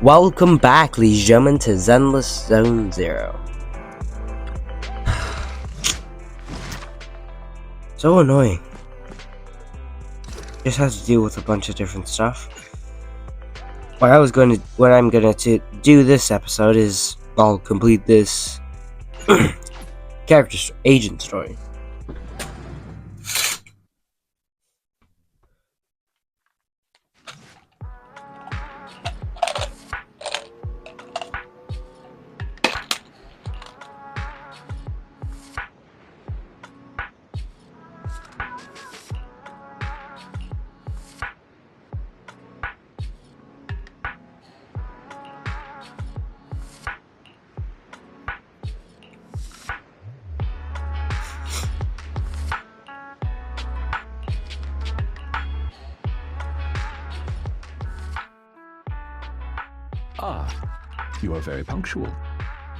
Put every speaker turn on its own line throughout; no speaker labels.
Welcome back, ladies and gentlemen, to Zenless Zone Zero. So annoying. Just has to deal with a bunch of different stuff. What I'm gonna do this episode is I'll complete this agent story.
You are very punctual.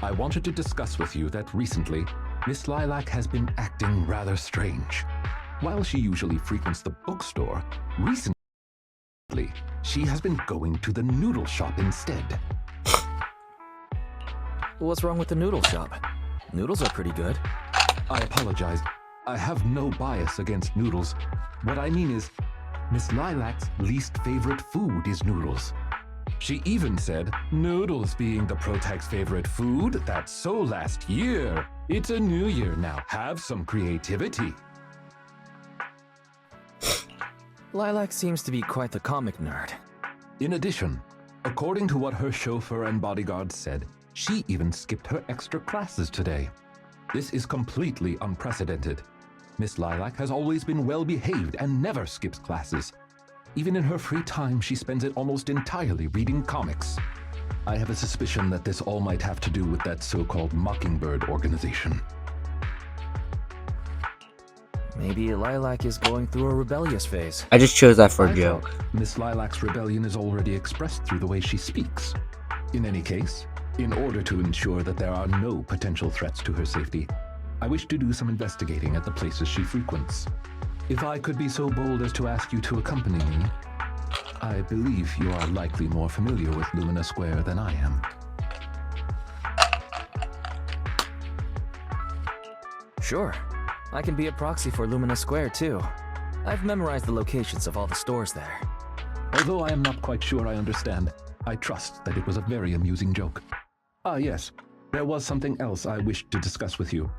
I wanted to discuss with you that recently, Miss Lilac has been acting rather strange. While she usually frequents the bookstore, recently, she has been going to the noodle shop instead.
What's wrong with the noodle shop? Noodles are pretty good.
I apologize. I have no bias against noodles. What I mean is, Miss Lilac's least favorite food is noodles. She even said, noodles being the protag's favorite food, that's so last year. It's a new year now. Have some creativity.
Lilac seems to be quite the comic nerd.
In addition, according to what her chauffeur and bodyguard said, she even skipped her extra classes today. This is completely unprecedented. Miss Lilac has always been well behaved and never skips classes. Even in her free time, she spends it almost entirely reading comics. I have a suspicion that this all might have to do with that so-called Mockingbird organization.
Maybe Lilac is going through a rebellious phase.
I just chose that for a joke.
Miss Lilac's rebellion is already expressed through the way she speaks. In any case, in order to ensure that there are no potential threats to her safety, I wish to do some investigating at the places she frequents. If I could be so bold as to ask you to accompany me, I believe you are likely more familiar with Lumina Square than I am.
Sure. I can be a proxy for Lumina Square, too. I've memorized the locations of all the stores there.
Although I am not quite sure I understand, I trust that it was a very amusing joke. Ah, yes. There was something else I wished to discuss with you.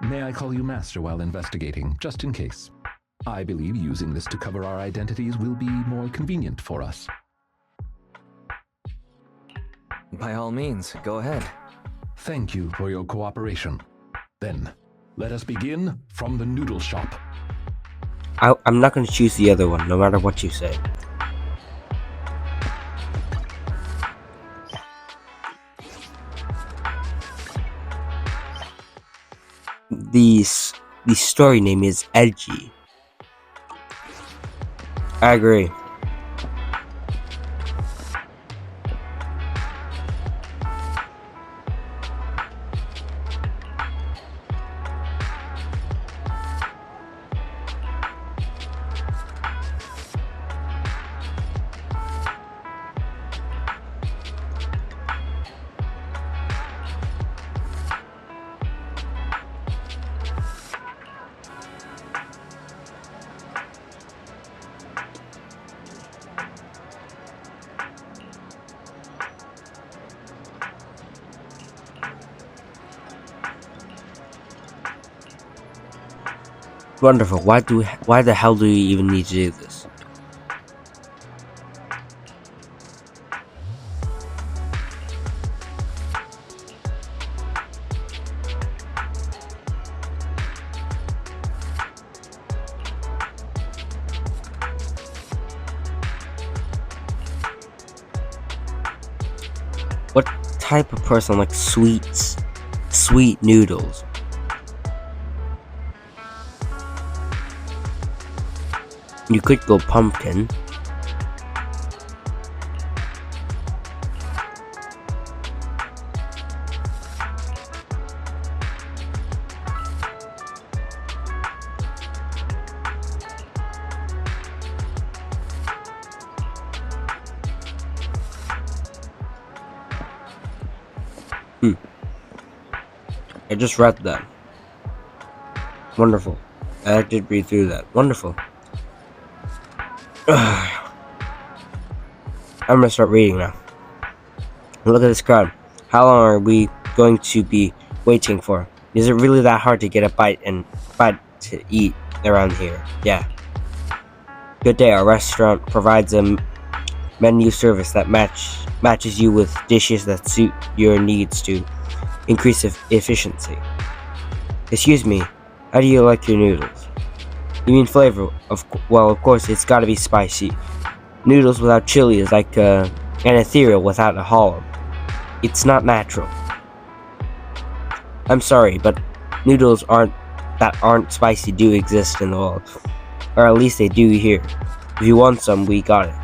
May I call you Master while investigating, just in case? I believe using this to cover our identities will be more convenient for us.
By all means, go ahead.
Thank you for your cooperation. Then, let us begin from the noodle shop.
I'm not going to choose the other one, no matter what you say. The story name is Edgy. I agree. Wonderful. Why the hell do we even need to do this? What type of person likes sweet noodles? You could go pumpkin. I just read that. Wonderful. I did read through that. Wonderful. I'm gonna start reading now. Look at this crowd. How long are we going to be waiting for? Is it really that hard to get a bite to eat around here? Yeah. Good day. Our restaurant provides a menu service that matches you with dishes that suit your needs to increase efficiency. Excuse me. How do you like your noodles? You mean flavor? Well, of course, it's gotta be spicy. Noodles without chili is like an ethereal without a hollow. It's not natural. I'm sorry, but noodles that aren't spicy do exist in the world. Or at least they do here. If you want some, we got it.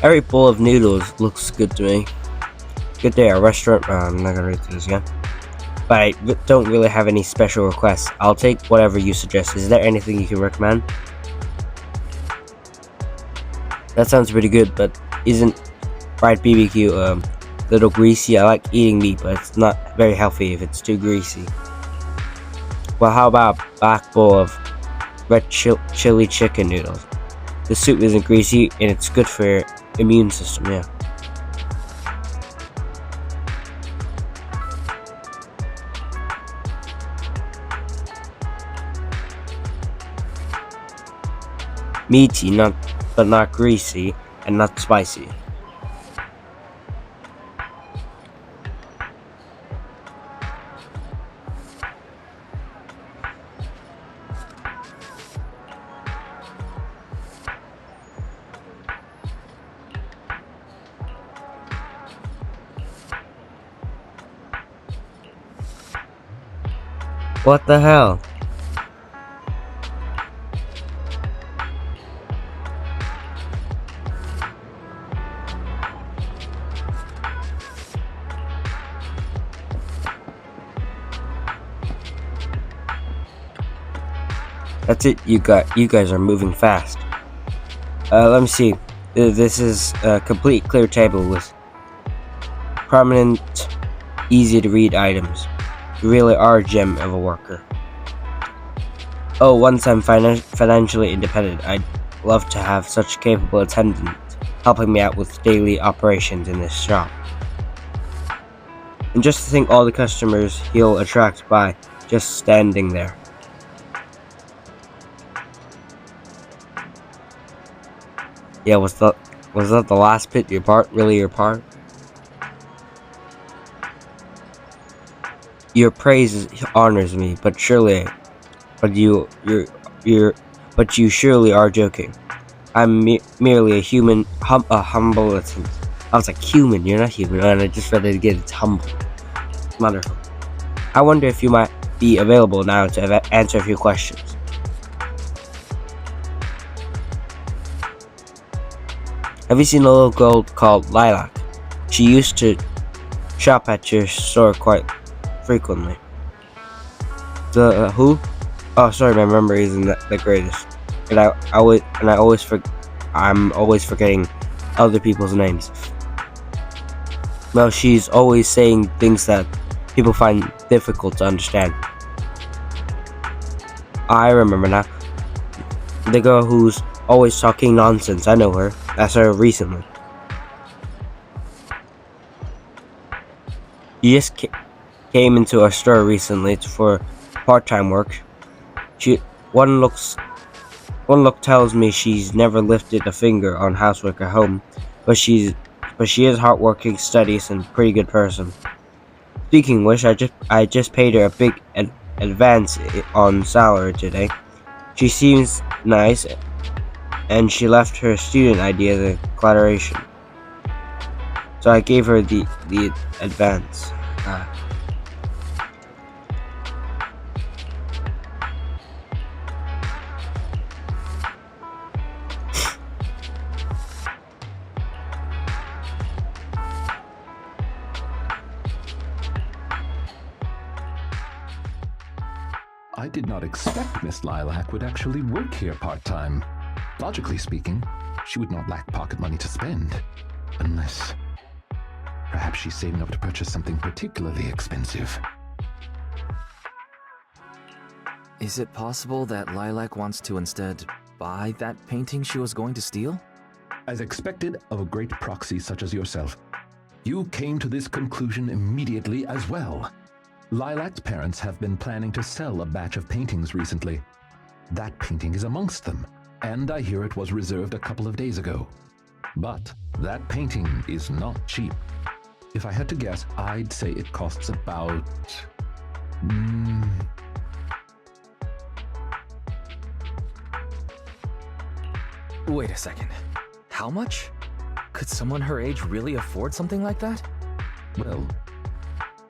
Every bowl of noodles looks good to me. Good day, our restaurant. I'm not gonna read through this again. But I don't really have any special requests. I'll take whatever you suggest. Is there anything you can recommend? That sounds pretty good, but isn't fried BBQ a little greasy? I like eating meat, but it's not very healthy if it's too greasy. Well, how about a black bowl of red chili chicken noodles? The soup isn't greasy and it's good for your immune system, yeah. Meaty, but not greasy, and not spicy. What the hell? That's it, you guys are moving fast. Let me see. This is a complete clear table with prominent, easy to read items. You really are a gem of a worker. Oh, once I'm financially independent, I'd love to have such capable attendants helping me out with daily operations in this shop. And just to think all the customers he'll attract by just standing there. Yeah, was that the last bit your part? Really your part? Your praise honors me, but you surely are joking. I'm merely a human, a humble attendant. I was like, human, you're not human, and I just read it again, it's humble. Wonderful. I wonder if you might be available now to answer a few questions. Have you seen a little girl called Lilac? She used to shop at your store quite frequently. The who? Oh, sorry, my memory isn't the greatest, and I'm always forgetting other people's names. Well, she's always saying things that people find difficult to understand. I remember now. The girl who's always talking nonsense. I know her. I saw her recently. She just came into our store recently for part-time work. One look tells me she's never lifted a finger on housework at home, but she is hardworking, studious, and pretty good person. Speaking of which, I just paid her a big advance on salary today. She seems nice, and she left her student ID as a declaration. so I gave her the advance.
I did not expect Miss Lilac would actually work here part-time. Logically speaking, she would not lack pocket money to spend. Unless... perhaps she's saving up to purchase something particularly expensive.
Is it possible that Lilac wants to instead buy that painting she was going to steal?
As expected of a great proxy such as yourself, you came to this conclusion immediately as well. Lilac's parents have been planning to sell a batch of paintings recently. That painting is amongst them, and I hear it was reserved a couple of days ago. But that painting is not cheap. If I had to guess, I'd say it costs about...
Wait a second. How much? Could someone her age really afford something like that?
Well,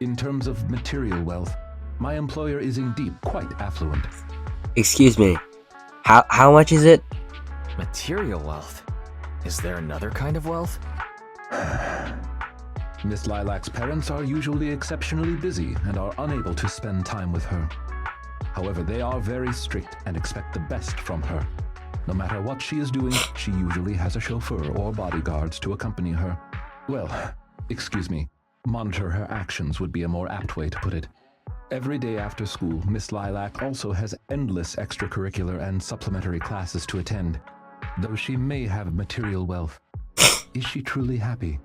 in terms of material wealth, my employer is indeed quite affluent.
Excuse me. How much is it?
Material wealth? Is there another kind of wealth?
Miss Lilac's parents are usually exceptionally busy and are unable to spend time with her. However, they are very strict and expect the best from her. No matter what she is doing, she usually has a chauffeur or bodyguards to accompany her. Well, excuse me, monitor her actions would be a more apt way to put it. Every day after school, Miss Lilac also has endless extracurricular and supplementary classes to attend. Though she may have material wealth, is she truly happy?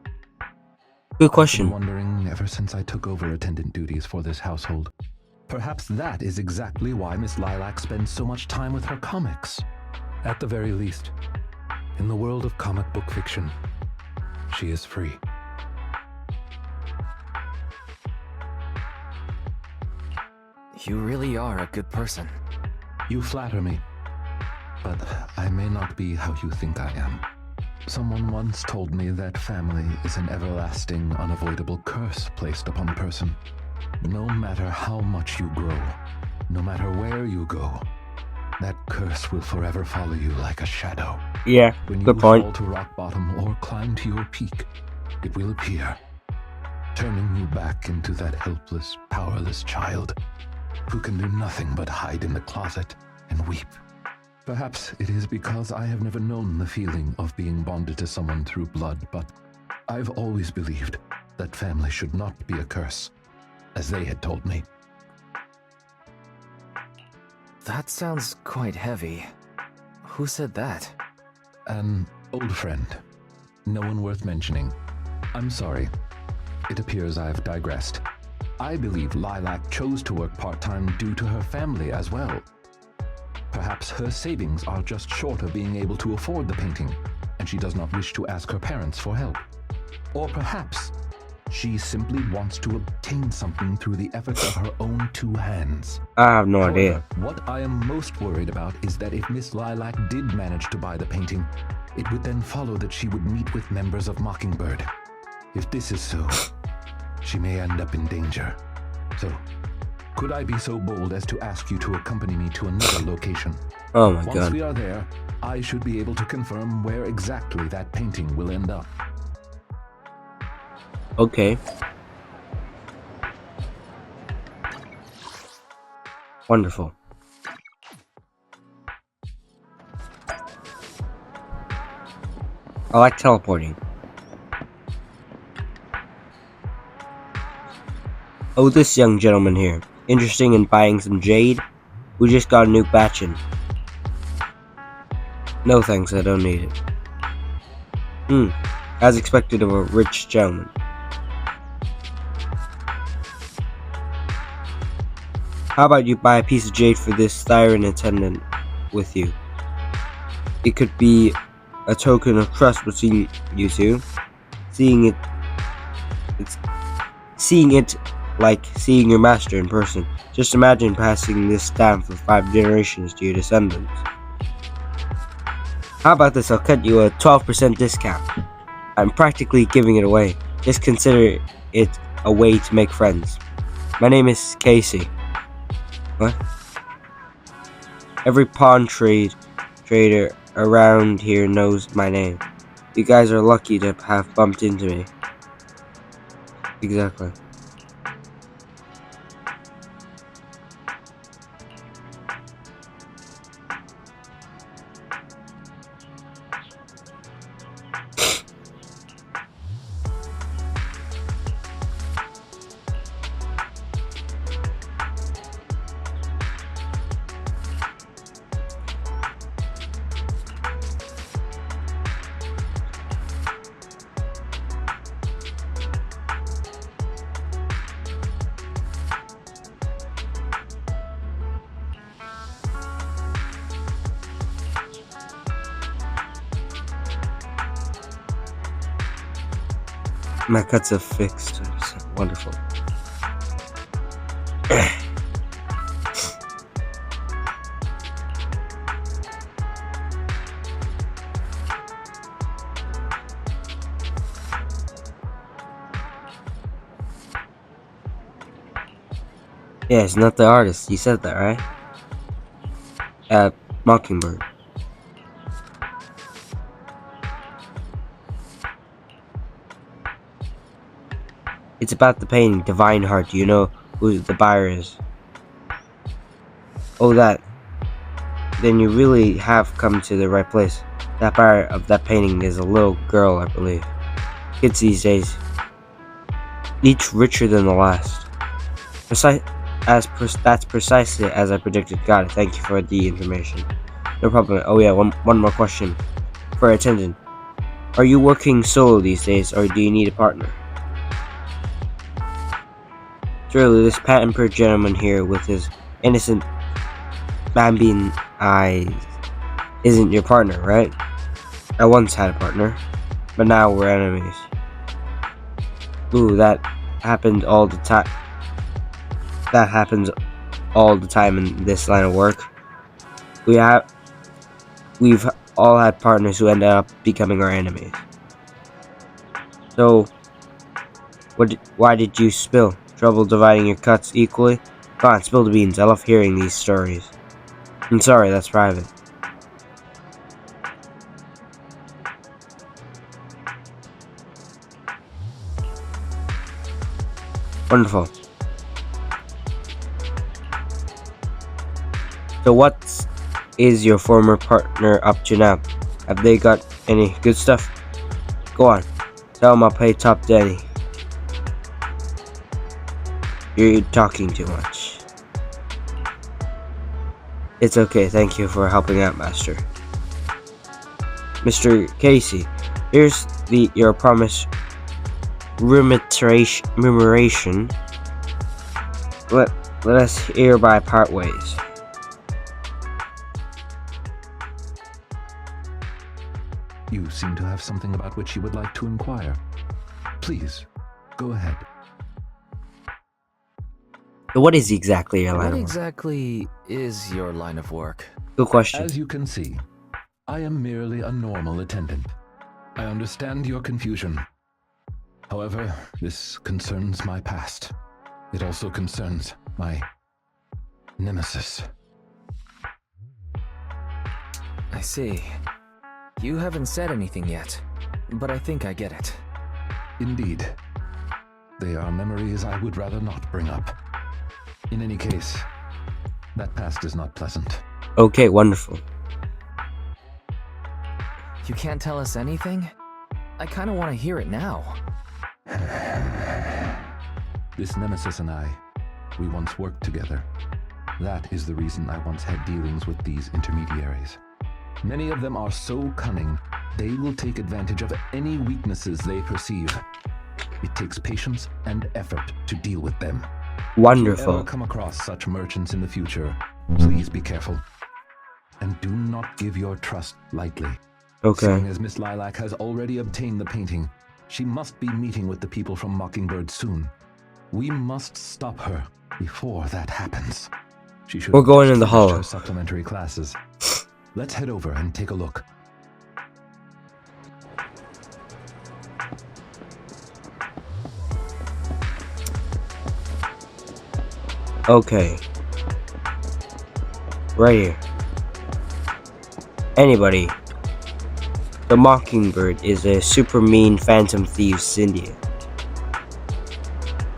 Good question.
I've been wondering ever since I took over attendant duties for this household. Perhaps that is exactly why Miss Lilac spends so much time with her comics. At the very least, in the world of comic book fiction, she is free.
You really are a good person.
You flatter me, but I may not be how you think I am. Someone once told me that family is an everlasting, unavoidable curse placed upon a person. No matter how much you grow, no matter where you go, that curse will forever follow you like a shadow.
Yeah,
When you
good point.
fall to rock bottom or climb to your peak, it will appear, turning you back into that helpless, powerless child who can do nothing but hide in the closet and weep. Perhaps it is because I have never known the feeling of being bonded to someone through blood, but I've always believed that family should not be a curse, as they had told me.
That sounds quite heavy. Who said that?
An old friend. No one worth mentioning. I'm sorry. It appears I've digressed. I believe Lilac chose to work part-time due to her family as well. Perhaps her savings are just short of being able to afford the painting, and she does not wish to ask her parents for help. Or perhaps she simply wants to obtain something through the efforts of her own two hands.
I have no idea.
However, what I am most worried about is that if Miss Lilac did manage to buy the painting, it would then follow that she would meet with members of Mockingbird. If this is so, she may end up in danger. So, could I be so bold as to ask you to accompany me to another location?
Oh my
Once
god.
we are there, I should be able to confirm where exactly that painting will end up.
Okay. Wonderful. I like teleporting. Oh, this young gentleman here. Interesting in buying some jade? We just got a new batch in. No thanks, I don't need it. As expected of a rich gentleman. How about you buy a piece of jade for this siren attendant with you? It could be a token of trust between you two. Seeing it like seeing your master in person. Just imagine passing this down for 5 generations to your descendants. How about this? I'll cut you a 12% discount. I'm practically giving it away. Just consider it a way to make friends. My name is Casey. What? Every trader around here knows my name. You guys are lucky to have bumped into me. Exactly. My cuts are fixed. It's wonderful. Yeah, it's not the artist. You said that, right? Mockingbird. It's about the painting, Divine Heart. Do you know who the buyer is? Oh, that. Then you really have come to the right place. That buyer of that painting is a little girl, I believe. Kids these days, each richer than the last. That's precisely as I predicted. Got it. Thank you for the information. No problem. Oh yeah, one more question for our attendant. Are you working solo these days, or do you need a partner? Surely this pampered gentleman here with his innocent bambine eyes isn't your partner, right? I once had a partner, but now we're enemies. Ooh, that happened all the time. That happens all the time in this line of work. We've all had partners who end up becoming our enemies. So, why did you spill? Trouble dividing your cuts equally? Come on, spill the beans. I love hearing these stories. I'm sorry, that's private. Wonderful. So what is your former partner up to now? Have they got any good stuff? Go on. Tell him I'll pay top Danny. You're talking too much. It's okay, thank you for helping out, Master. Mr. Casey, here's your promised remuneration. Let us hereby part ways.
You seem to have something about which you would like to inquire. Please, go ahead.
So what is exactly your line
What
of work?
exactly is your line of work?
Good question.
As you can see, I am merely a normal attendant. I understand your confusion. However, this concerns my past. It also concerns my nemesis.
I see. You haven't said anything yet, but I think I get it.
Indeed. They are memories I would rather not bring up. In any case, that past is not pleasant.
Okay, wonderful.
You can't tell us anything? I kind of want to hear it now.
This nemesis and I, we once worked together. That is the reason I once had dealings with these intermediaries. Many of them are so cunning, they will take advantage of any weaknesses they perceive. It takes patience and effort to deal with them. If you
Wonderful.
ever come across such merchants in the future, please be careful. And do not give your trust lightly.
Okay.
Seeing as Miss Lilac has already obtained the painting, she must be meeting with the people from Mockingbird soon. We must stop her before that happens. She should
We're
have
going
just
in the
finished
hall.
her supplementary classes. Let's head over and take a look.
Okay. Right here. Anybody. The Mockingbird is a super mean phantom thieves India.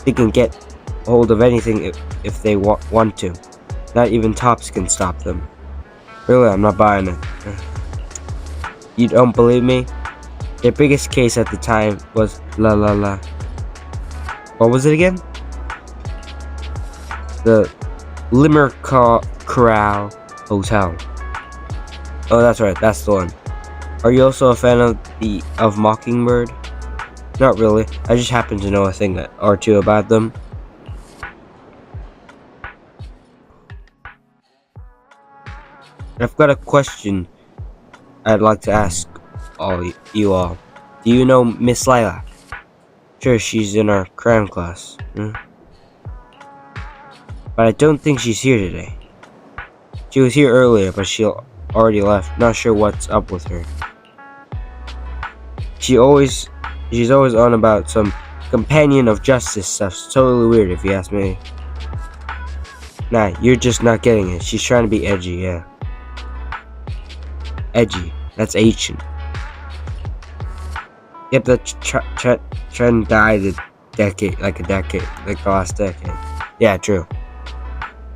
They can get hold of anything if they want to. Not even tops can stop them. Really, I'm not buying it. You don't believe me? Their biggest case at the time was la. What was it again? The Limmer Corral Hotel. Oh, that's right. That's the one. Are you also a fan of Mockingbird? Not really. I just happen to know a thing or two about them. I've got a question I'd like to ask you all. Do you know Miss Lilac? Sure, she's in our crime class. But I don't think she's here today. She was here earlier, but she already left. Not sure what's up with her. She's always on about some companion of justice stuff. It's totally weird if you ask me. Nah, you're just not getting it. She's trying to be edgy, yeah. Edgy. That's ancient. Yep, that trend died like the last decade. Yeah, true.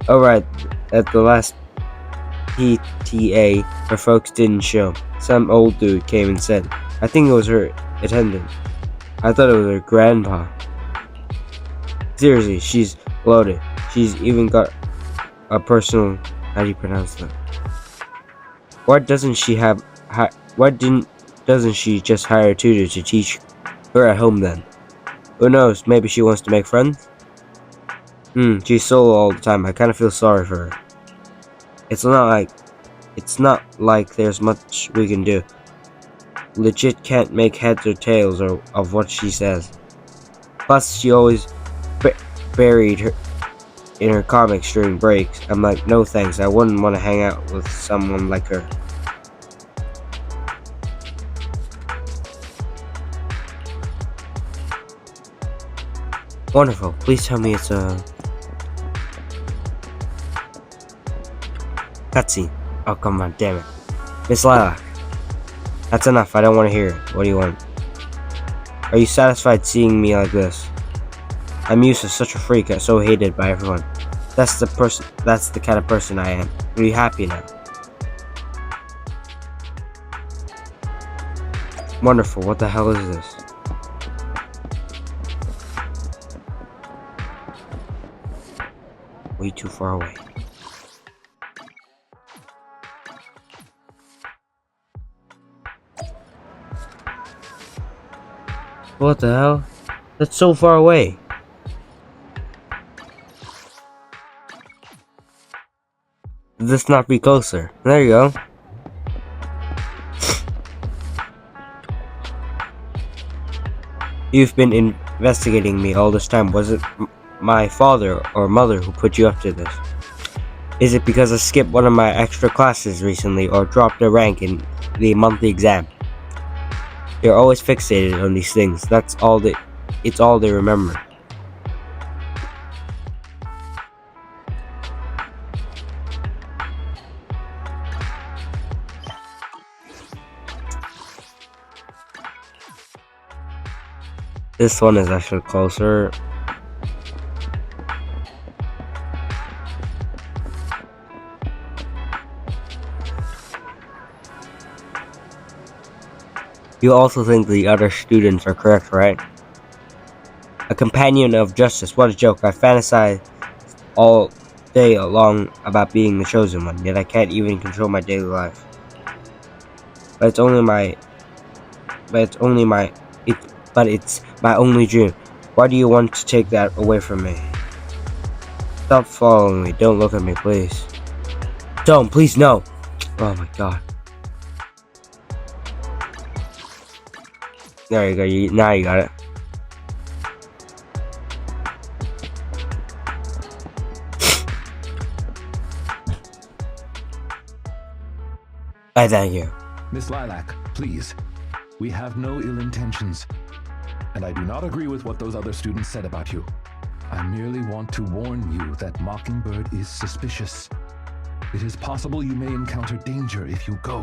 Alright, at the last PTA, her folks didn't show. Some old dude came and said, I think it was her attendant. I thought it was her grandpa. Seriously, she's loaded. She's even got a personal. How do you pronounce that? Why doesn't she just hire a tutor to teach her at home then? Who knows? Maybe she wants to make friends. She's solo all the time. I kind of feel sorry for her. It's not like there's much we can do. Legit can't make heads or tails of what she says. Plus, she always buried her in her comics during breaks. I'm like, no thanks. I wouldn't want to hang out with someone like her. Wonderful. Please tell me it's a cutscene. Oh, come on, damn it. Miss Lilac. That's enough. I don't want to hear it. What do you want? Are you satisfied seeing me like this? I'm used to such a freak, so hated by everyone. That's the kind of person I am. Are you happy now? Wonderful. What the hell is this? Way too far away. What the hell? That's so far away. This not be closer. There you go. You've been investigating me all this time. Was it my father or mother who put you up to this? Is it because I skipped one of my extra classes recently or dropped a rank in the monthly exam? They're always fixated on these things. It's all they remember. This one is actually closer. You also think the other students are correct, right? A companion of justice, what a joke. I fantasize all day long about being the chosen one, yet I can't even control my daily life. But it's my only dream. Why do you want to take that away from me? Stop following me. Don't look at me, please. Don't, please, no. Oh my god. There you go. Now you got it. I thank you.
Miss Lilac, please. We have no ill intentions. And I do not agree with what those other students said about you. I merely want to warn you that Mockingbird is suspicious. It is possible you may encounter danger if you go.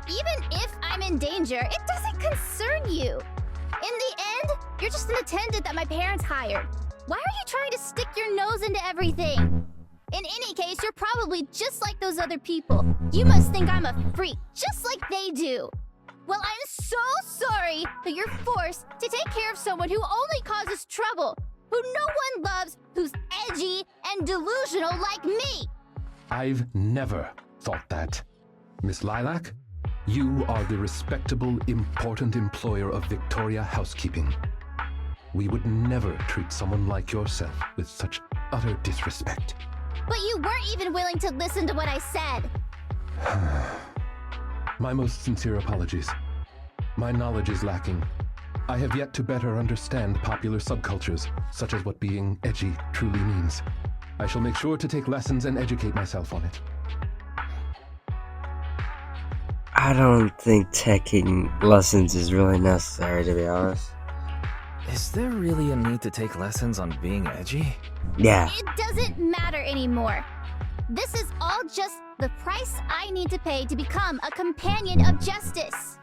Even if I'm in danger, it doesn't concern you. In the end, you're just an attendant that my parents hired. Why are you trying to stick your nose into everything? In any case, you're probably just like those other people. You must think I'm a freak, just like they do. Well, I'm so sorry that you're forced to take care of someone who only causes trouble, who no one loves, who's edgy and delusional like me.
I've never thought that. Miss Lilac, you are the respectable, important employer of Victoria Housekeeping. We would never treat someone like yourself with such utter disrespect.
But you weren't even willing to listen to what I said.
My most sincere apologies. My knowledge is lacking. I have yet to better understand popular subcultures, such as what being edgy truly means. I shall make sure to take lessons and educate myself on it.
I don't think taking lessons is really necessary, to be honest.
Is there really a need to take lessons on being edgy?
Yeah.
It doesn't matter anymore. This is all just the price I need to pay to become a companion of justice.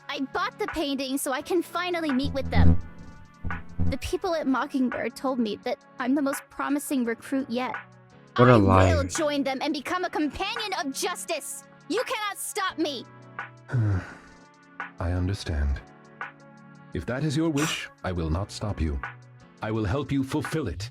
I bought the painting so I can finally meet with them. The people at Mockingbird told me that I'm the most promising recruit yet.
What a
I
liar.
will join them and become a companion of justice. You cannot stop me.
I understand. If that is your wish, I will not stop you. I will help you fulfill it.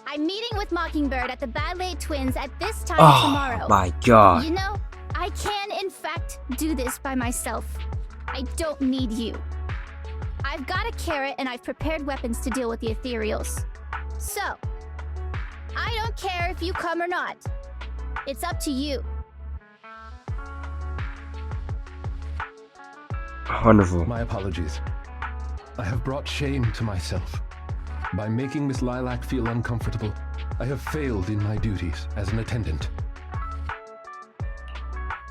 I'm meeting with Mockingbird at the Ballet Twins at this time
Oh
tomorrow.
my god.
You know, I can in fact do this by myself. I don't need you. I've got a carrot and I've prepared weapons to deal with the ethereals. So, I don't care if you come or not. It's up to you.
Wonderful.
My apologies. I have brought shame to myself. By making Miss Lilac feel uncomfortable, I have failed in my duties as an attendant.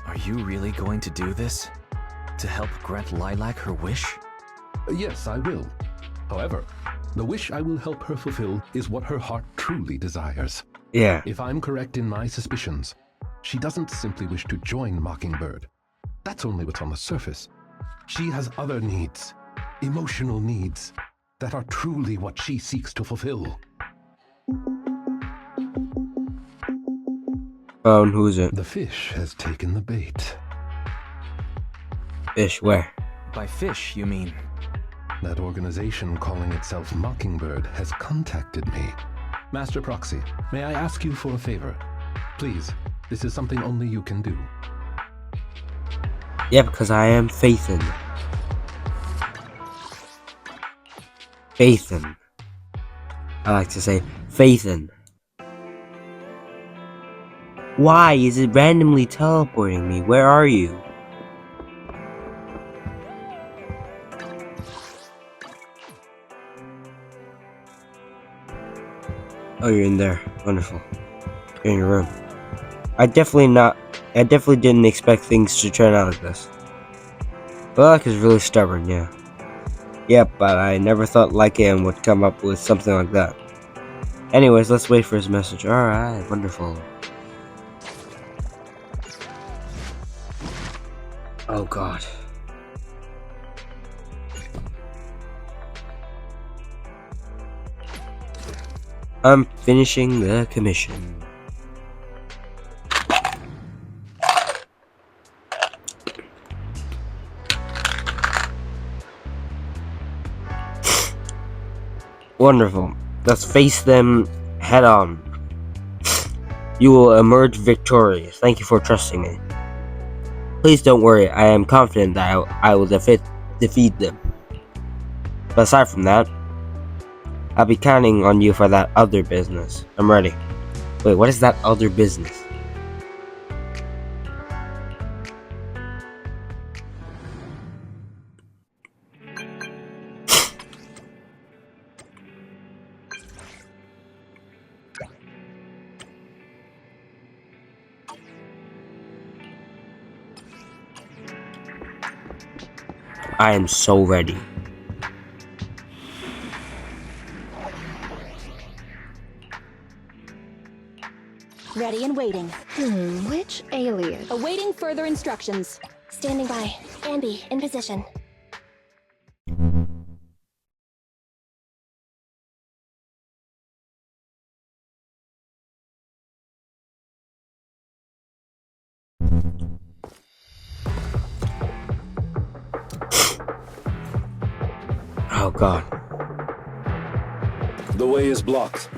Are you really going to do this? To help grant Lilac her wish?
Yes, I will. However, the wish I will help her fulfill is what her heart truly desires.
Yeah.
If I'm correct in my suspicions, she doesn't simply wish to join Mockingbird. That's only what's on the surface. She has other needs, emotional needs, that are truly what she seeks to fulfill.
Oh, and who is it?
The fish has taken the bait.
Fish, where?
By fish, you mean?
That organization calling itself Mockingbird has contacted me. Master Proxy, may I ask you for a favor? Please, this is something only you can do.
Yeah, because I am Faithin. Faithin. I like to say Faithin. Why is it randomly teleporting me? Where are you? Oh, you're in there. Wonderful. You're in your room. I definitely didn't expect things to turn out like this. Lilac is really stubborn, yeah. Yeah, but I never thought Lycaon would come up with something like that. Anyways, let's wait for his message. Alright, wonderful. Oh god. I'm finishing the commission. Wonderful. Let's face them head on. You will emerge victorious. Thank you for trusting me. Please don't worry. I am confident that I will defeat them. But aside from that, I'll be counting on you for that other business. I'm ready. Wait, what is that other business? I am so ready.
Ready and waiting.
Which alias?
Awaiting further instructions.
Standing by. Ambi, in position.
Oh god.
The way is blocked.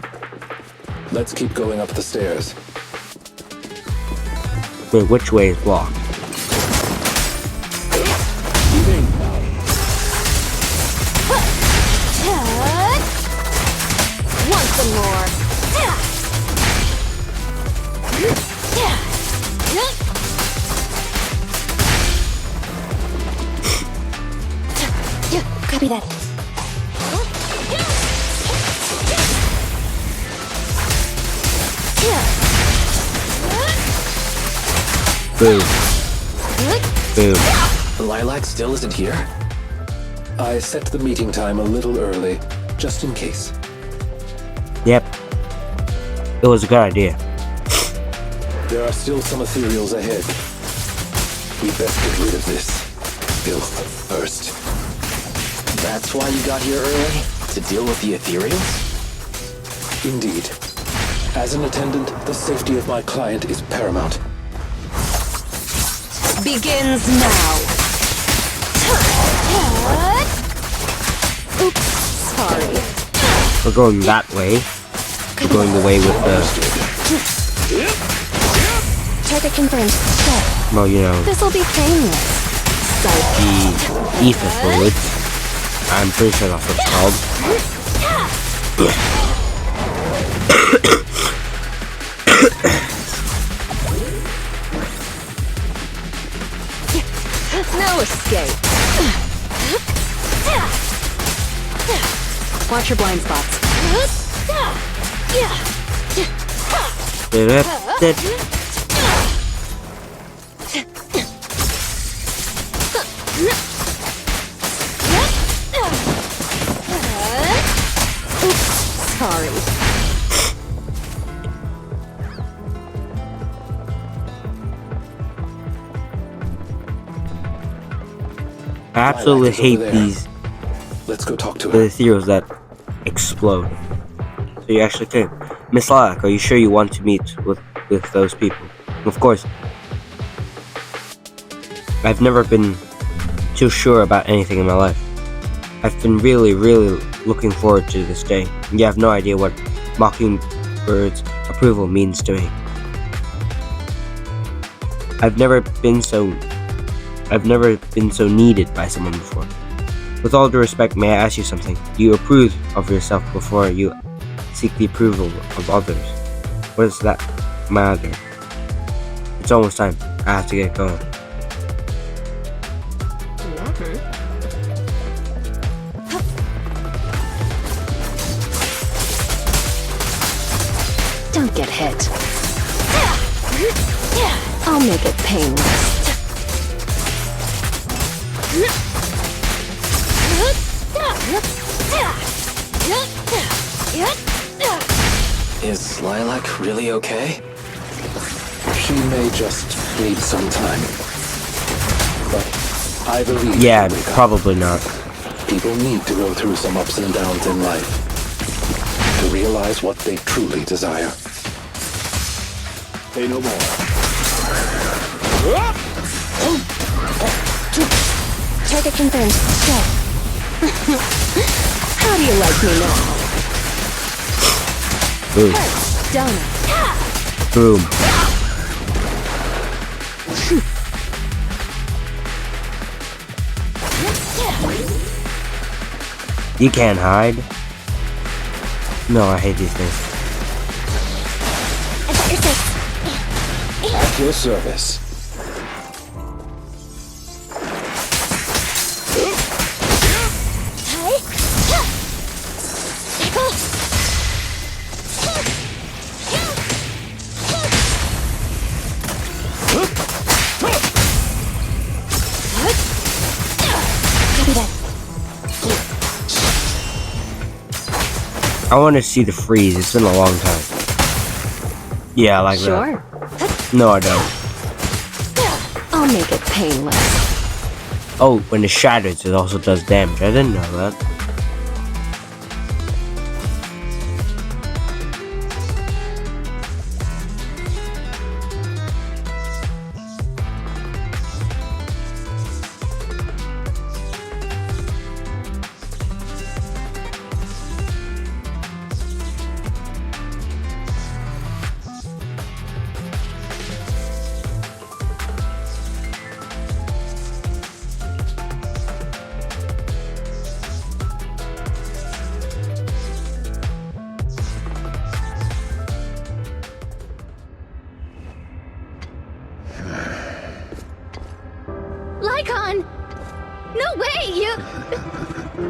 Let's keep going up the stairs.
Wait, which way is blocked?
Once and more.
Copy that.
Boom. Boom.
Lilac still isn't here? I set the meeting time a little early, just in case.
Yep. It was a good idea.
There are still some ethereals ahead. We best get rid of this filth first.
That's why you got here early? To deal with the ethereals?
Indeed. As an attendant, the safety of my client is paramount.
Begins now. Oops, sorry.
We're going that way. We're going the way with the,
Target confirmed. Go.
well, you know,
This'll be painless.
the ether fluids. I'm pretty sure that's what it's called.
No escape. Watch your blind spots. Oops, sorry.
I absolutely
Lilac is
hate
over there.
these
Let's go talk to
the
her.
ethereals that explode. So you actually could. Miss Lilac, are you sure you want to meet with those people? Of course. I've never been too sure about anything in my life. I've been really looking forward to this day. You have no idea what Mockingbird's approval means to me. I've never been so needed by someone before. With all due respect, may I ask you something? Do you approve of yourself before you seek the approval of others? What does that matter? It's almost time. I have to get going.
Don't get hit. I'll make it painless.
Is Lilac really okay?
She may just need some time. But I believe
Yeah,
she'll wake up.
probably not.
People need to go through some ups and downs in life to realize what they truly desire. Say no more.
Target confirmed. Go.
How do you like me now?
Boom.
Donut.
Boom. You can't hide. No, I hate these things.
I've got your six.
At your service.
I want to see the freeze. It's been a long time. Yeah, I like
Sure.
that. No, I don't.
I'll make it painless.
Oh, when it shatters, it also does damage. I didn't know that.
Lycaon! No way, you...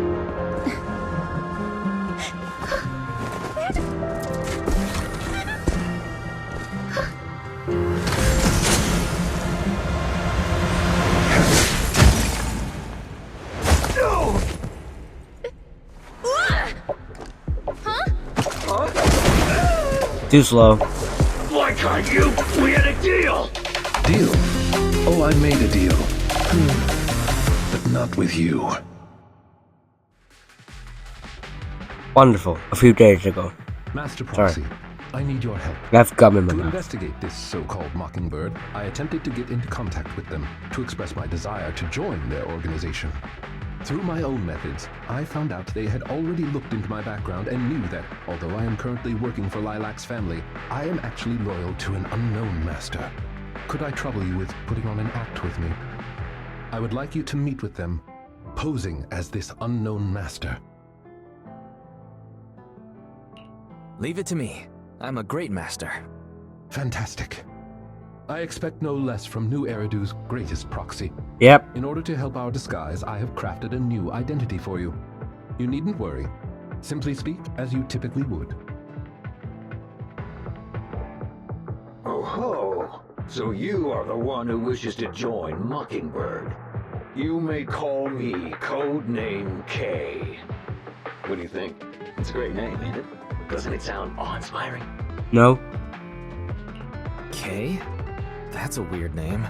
Too slow.
Lycaon, we had a deal!
Deal? Oh, I made a deal. But not with you.
Wonderful. A few days ago.
Master Proxy, I need your help.
I have gum in my
To
mouth.
investigate this so-called Mockingbird, I attempted to get into contact with them to express my desire to join their organization. Through my own methods, I found out they had already looked into my background and knew that, although I am currently working for Lilac's family, I am actually loyal to an unknown master. Could I trouble you with putting on an act with me? I would like you to meet with them, posing as this unknown master.
Leave it to me. I'm a great master.
Fantastic. I expect no less from New Eridu's greatest proxy.
Yep.
In order to help our disguise, I have crafted a new identity for you. You needn't worry. Simply speak as you typically would.
Oh ho! So you are the one who wishes to join Mockingbird. You may call me Codename K. What do you think? It's a great name, ain't it? Doesn't it sound awe-inspiring?
No.
K? That's a weird name.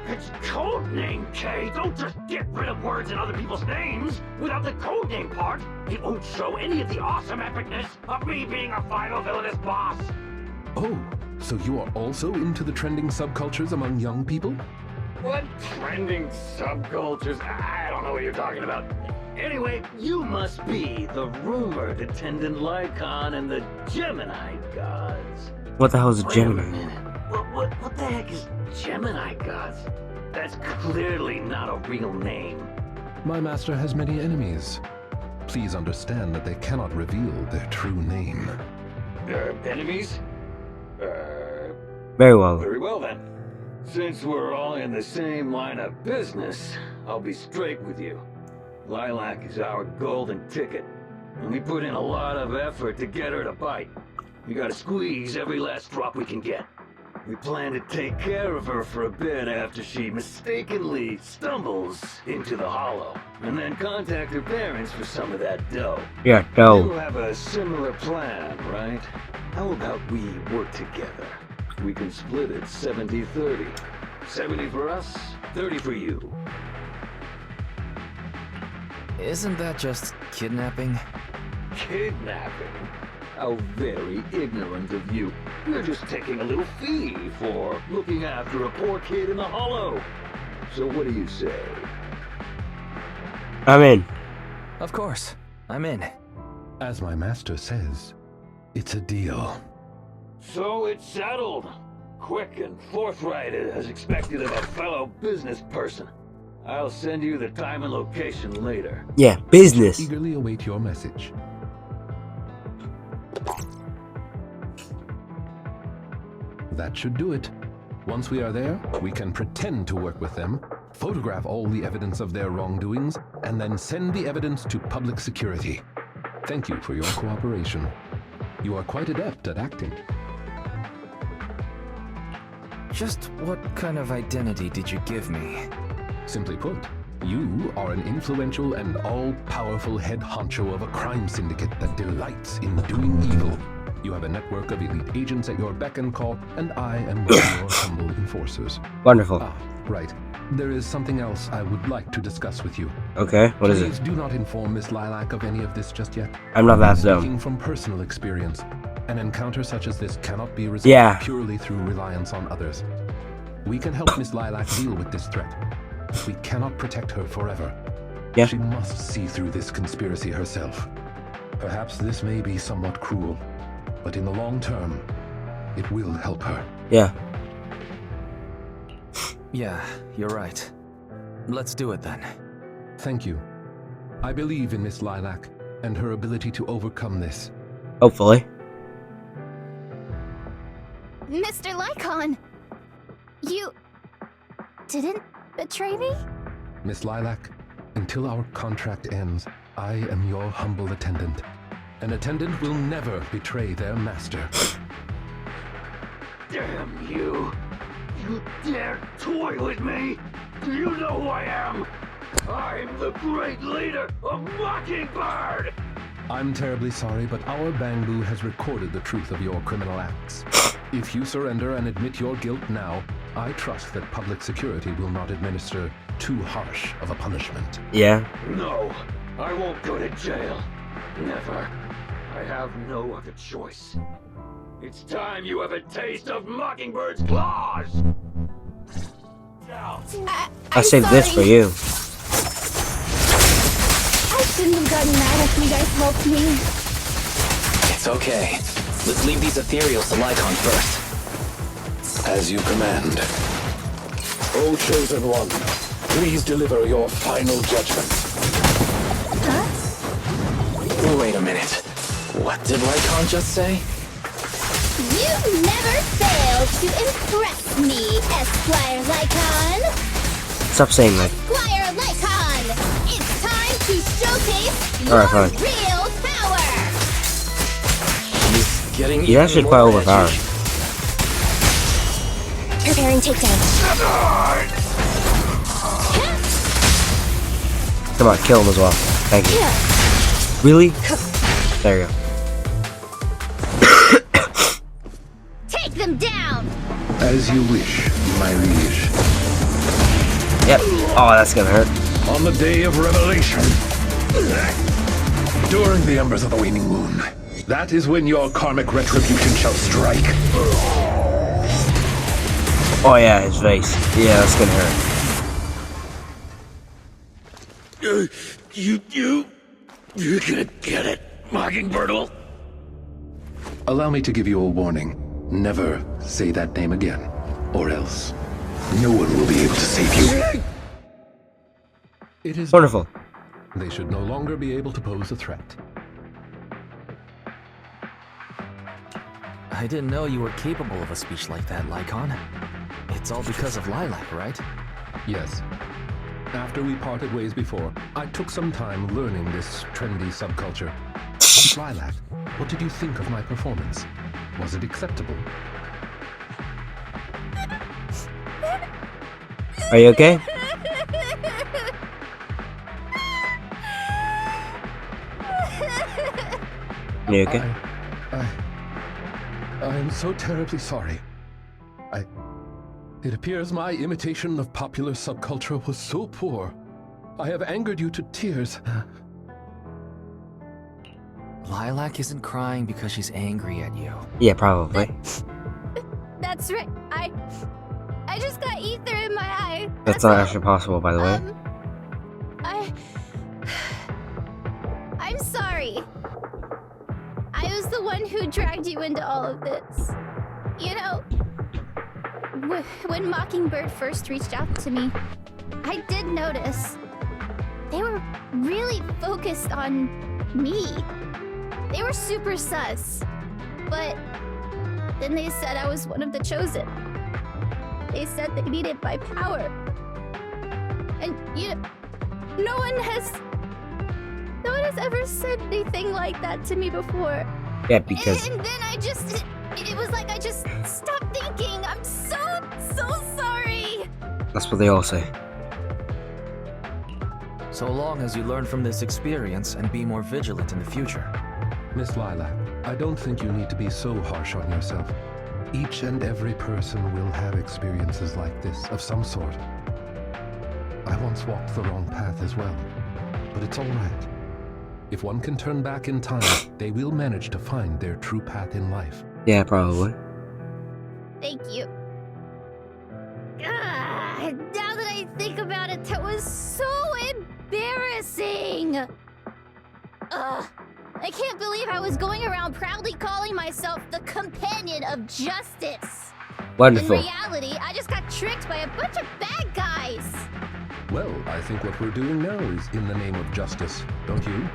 It's Codename K! Don't just get rid of words in other people's names! Without the codename part, it won't show any of the awesome epicness of me being a final villainous boss!
Oh, so you are also into the trending subcultures among young people?
What trending subcultures? I don't know what you're talking about. Anyway, you must be the rumored attendant Lycaon and the Gemini gods.
What the hell is a
Wait
Gemini?
minute. What the heck is Gemini gods? That's clearly not a real name.
My master has many enemies. Please understand that they cannot reveal their true name.
Enemies?
Very well.
Very well then. Since we're all in the same line of business, I'll be straight with you. Lilac is our golden ticket, and we put in a lot of effort to get her to bite. We gotta squeeze every last drop we can get. We plan to take care of her for a bit after she mistakenly stumbles into the hollow, and then contact her parents for some of that dough.
Yeah,
You
no.
have a similar plan, right? How about we work together? We can split it 70-30. 70 for us, 30 for you.
Isn't that just kidnapping?
Kidnapping? How very ignorant of you. You're just taking a little fee for looking after a poor kid in the hollow. So what do you say?
I'm in.
Of course. I'm in.
As my master says, it's a deal.
So it's settled. Quick and forthright as expected of a fellow business person. I'll send you the time and location later.
Yeah, business.
Eagerly await your message. That should do it. Once we are there, we can pretend to work with them, photograph all the evidence of their wrongdoings, and then send the evidence to public security. Thank you for your cooperation. You are quite adept at acting.
Just what kind of identity did you give me?
Simply put, you are an influential and all-powerful head honcho of a crime syndicate that delights in doing evil. You have a network of elite agents at your beck and call, and I am one of your humble enforcers.
Wonderful.
Ah, right. There is something else I would like to discuss with you.
Okay, what is
Please
it?
do not inform Miss Lilac of any of this just yet.
I'm not that dumb.
Speaking from personal experience, an encounter such as this cannot be resolved
Yeah.
purely through reliance on others. We can help Miss Lilac deal with this threat. We cannot protect her forever.
Yeah.
She must see through this conspiracy herself. Perhaps this may be somewhat cruel, but in the long term, it will help her.
Yeah.
Yeah, you're right. Let's do it then.
Thank you. I believe in Miss Lilac and her ability to overcome this.
Hopefully.
Mr. Lycaon, you didn't betray me?
Miss Lilac, until our contract ends, I am your humble attendant. An attendant will never betray their master.
Damn you! You dare toy with me? You know who I am! I'm the great leader of Mockingbird!
I'm terribly sorry, but our Bangbu has recorded the truth of your criminal acts. If you surrender and admit your guilt now, I trust that public security will not administer too harsh of a punishment.
Yeah.
No, I won't go to jail. Never. I have no other choice. It's time you have a taste of Mockingbird's claws! Now.
I saved this for you.
I shouldn't have gotten mad after you guys helped me.
It's okay. Let's leave these ethereals to Lycaon first.
As you command. O Chosen One, please deliver your final judgment.
Wait a minute. What did Lycaon just say?
You never failed to impress me, Esquire Lycaon.
Stop saying that.
Esquire Lycaon, it's time to showcase
Alright,
your
fine.
real power.
He's getting
He's
even
actually
more
quite
edgy.
overpowered.
Preparing takedown.
Come on, kill him as well. Thank you. Really? There you go.
Take them down.
As you wish, my liege.
Yep. Oh, that's gonna hurt.
On the day of revelation, during the embers of the waning moon, that is when your karmic retribution shall strike.
Oh yeah, his face. Yeah, that's gonna hurt.
You're gonna get it, Mockingbird.
Allow me to give you a warning. Never say that name again, or else no one will be able to save you. It is
Wonderful.
They should no longer be able to pose a threat.
I didn't know you were capable of a speech like that, Lycaon. It's all because of Lilac, right?
Yes. After we parted ways before, I took some time learning this trendy subculture. But Lilac, what did you think of my performance? Was it acceptable?
Are you okay? You okay?
I'm so terribly sorry. It appears my imitation of popular subculture was so poor. I have angered you to tears.
Lilac isn't crying because she's angry at you.
Yeah, probably.
That's right. I just got ether in my eye.
That's not
all.
actually possible, by the way.
I'm sorry. I was the one who dragged you into all of this. You know, when Mockingbird first reached out to me, I did notice they were really focused on me. They were super sus. But then they said I was one of the chosen. They said they needed my power. And you know, no one has ever said anything like that to me before.
Yeah, because
And then it was like I just stopped thinking. I'm so sorry.
that's what they all say.
So long as you learn from this experience and be more vigilant in the future.
Miss Lilac, I don't think you need to be so harsh on yourself. Each and every person will have experiences like this of some sort. I once walked the wrong path as well, but it's all right. If one can turn back in time, they will manage to find their true path in life.
Yeah, probably.
Thank you. Now that I think about it, that was so embarrassing. I can't believe I was going around proudly calling myself the companion of justice.
Wonderful.
In reality, I just got tricked by a bunch of bad guys.
Well, I think what we're doing now is in the name of justice, don't you?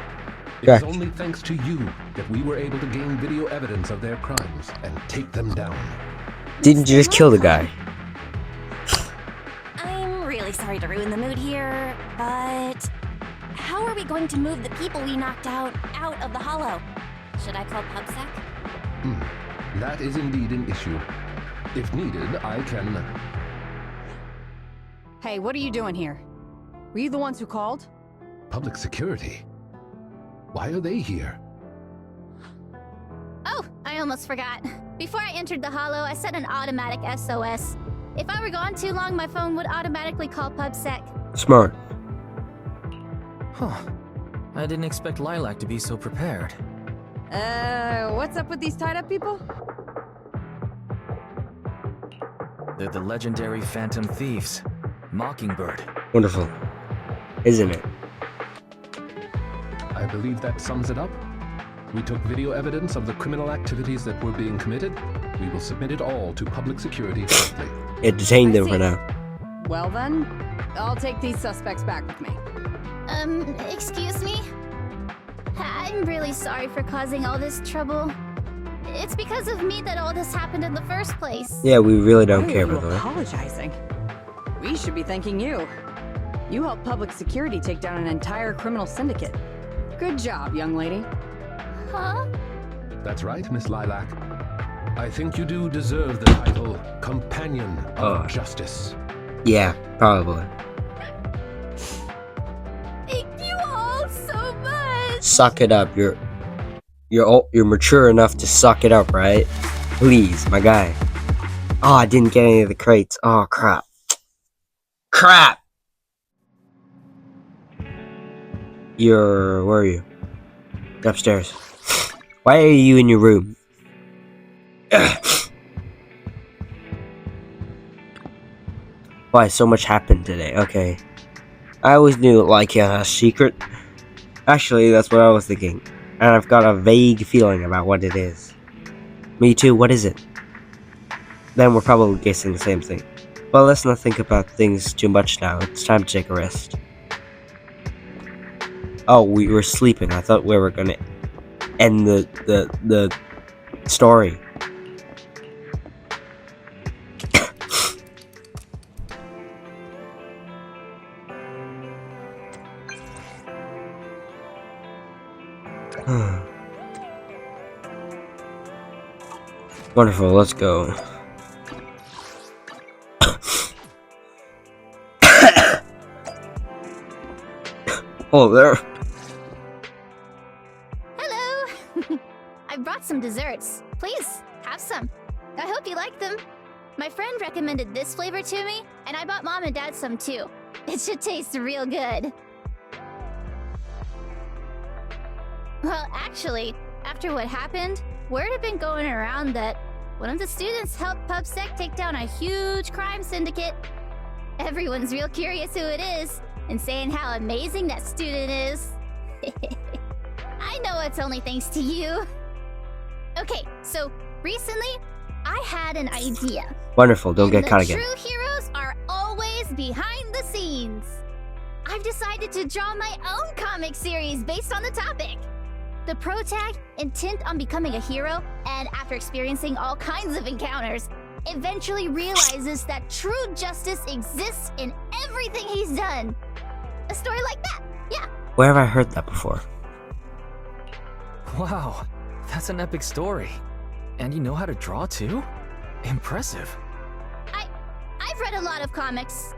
Correct.
It's only thanks to you that we were able to gain video evidence of their crimes and take them down.
Didn't you just kill the guy?
I'm really sorry to ruin the mood here, but how are we going to move the people we knocked out of the hollow? Should I call PubSec?
That is indeed an issue. If needed, I can...
Hey, what are you doing here? Were you the ones who called?
Public security? Why are they here?
Oh, I almost forgot. Before I entered the hollow, I set an automatic SOS. If I were gone too long, my phone would automatically call PubSec.
Smart.
Huh. I didn't expect Lilac to be so prepared.
What's up with these tied-up people?
They're the legendary Phantom Thieves. Mockingbird.
Wonderful. Isn't it?
I believe that sums it up. We took video evidence of the criminal activities that were being committed. We will submit it all to public security shortly.
It detained them
I
for
see.
now.
Well then, I'll take these suspects back with me.
Excuse me? I'm really sorry for causing all this trouble. It's because of me that all this happened in the first place.
Yeah, we really don't
Why
care,
are
by
you
the way.
apologizing? We should be thanking you. You helped public security take down an entire criminal syndicate. Good job, young lady.
Huh?
That's right, Miss Lilac. I think you do deserve the title Companion of Justice.
Yeah, probably.
Thank you all so much.
Suck it up. You're mature enough to suck it up, right? Please, my guy. Oh, I didn't get any of the crates. Oh, crap. Crap! Where are you? Upstairs. Why are you in your room? Why, so much happened today. Okay. I always knew Lycaon had a secret. Actually, that's what I was thinking. And I've got a vague feeling about what it is. Me too, what is it? Then we're probably guessing the same thing. Well, let's not think about things too much now. It's time to take a rest. Oh, we were sleeping. I thought we were gonna end the story. Wonderful, let's go. Oh, there.
Hello. I brought some desserts. Please, have some. I hope you like them. My friend recommended this flavor to me, and I bought Mom and Dad some too. It should taste real good. Well, actually, after what happened, word had been going around that one of the students helped PubSec take down a huge crime syndicate. Everyone's real curious who it is, and saying how amazing that student is. I know it's only thanks to you. Okay, so recently, I had an idea.
Wonderful, don't
And
get caught again.
The true heroes are always behind the scenes. I've decided to draw my own comic series based on the topic. The protag, intent on becoming a hero, and after experiencing all kinds of encounters, eventually realizes that true justice exists in everything he's done. A story like that, yeah.
Where have I heard that before?
Wow, that's an epic story. And you know how to draw too? Impressive.
I've read a lot of comics,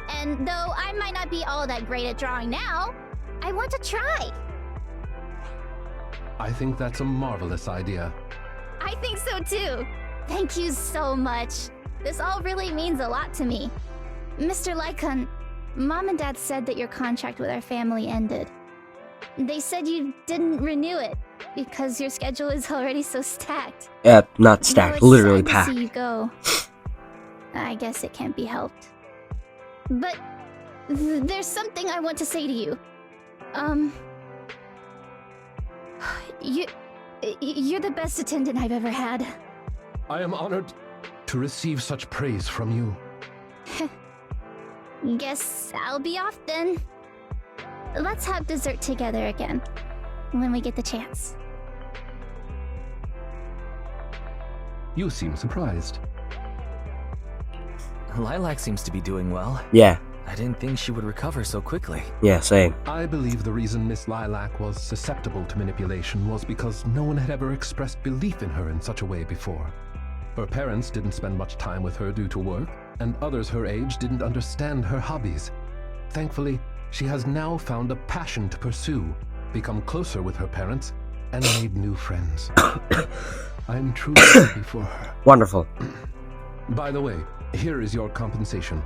and though I might not be all that great at drawing now, I want to try.
I think that's a marvelous idea.
I think so too. Thank you so much. This all really means a lot to me. Mr. Lycaon, Mom and Dad said that your contract with our family ended. They said you didn't renew it because your schedule is already so stacked.
Not stacked,
Though it's
literally
sad to
packed.
see you go. I guess it can't be helped. But there's something I want to say to you. You're the best attendant I've ever had.
I am honored to receive such praise from you.
Guess I'll be off then. Let's have dessert together again, when we get the chance.
You seem surprised.
Lilac seems to be doing well.
Yeah,
I didn't think she would recover so quickly.
yeah, same.
I believe the reason Miss Lilac was susceptible to manipulation was because no one had ever expressed belief in her in such a way before. Her parents didn't spend much time with her due to work, and others her age didn't understand her hobbies. Thankfully, she has now found a passion to pursue, become closer with her parents, and made new friends. I'm truly happy for her.
Wonderful.
By the way, here is your compensation.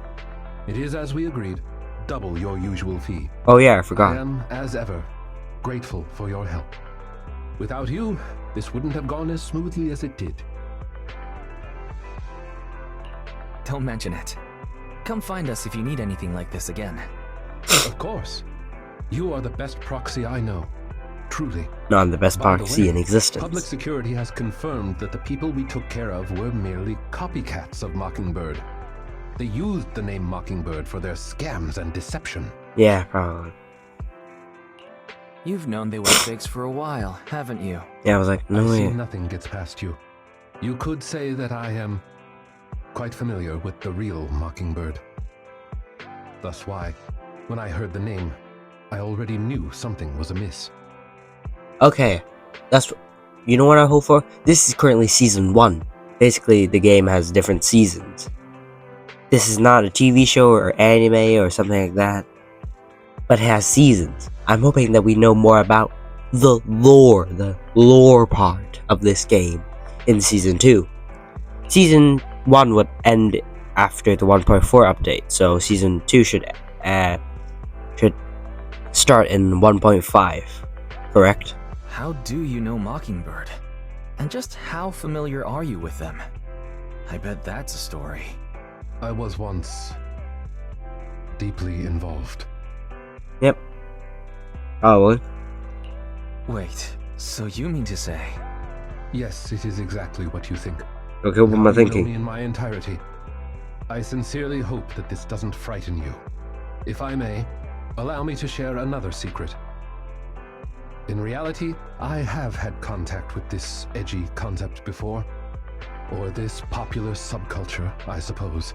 It is, as we agreed, double your usual fee.
Oh yeah, I
I
forgot.
am, as ever, grateful for your help. Without you, this wouldn't have gone as smoothly as it did.
Don't mention it. Come find us if you need anything like this again.
Of course. You are the best proxy I know. Truly.
No, I'm the best
By the
proxy
way,
in existence.
Public security has confirmed that the people we took care of were merely copycats of Mockingbird. They used the name Mockingbird for their scams and deception.
Yeah, probably.
You've known they were fakes for a while, haven't you?
Yeah, I was like, no
I see
way.
nothing gets past you. You could say that I am quite familiar with the real Mockingbird. Thus why, when I heard the name, I already knew something was amiss.
Okay, that's. You know what I hope for? This is currently season 1. Basically, the game has different seasons. This is not a TV show or anime or something like that, but it has seasons. I'm hoping that we know more about the lore part of this game in season 2. Season 1 would end after the 1.4 update, so season 2 should start in 1.5, correct?
How do you know Mockingbird? And just how familiar are you with them? I bet that's a story.
I was once deeply involved.
Yep. Probably.
Wait, so you mean to say...
Yes, it is exactly what you think.
Okay, what am
Now
I
you know me
thinking?
in my entirety. I sincerely hope that this doesn't frighten you. If I may, allow me to share another secret. In reality, I have had contact with this edgy concept before. Or this popular subculture, I suppose.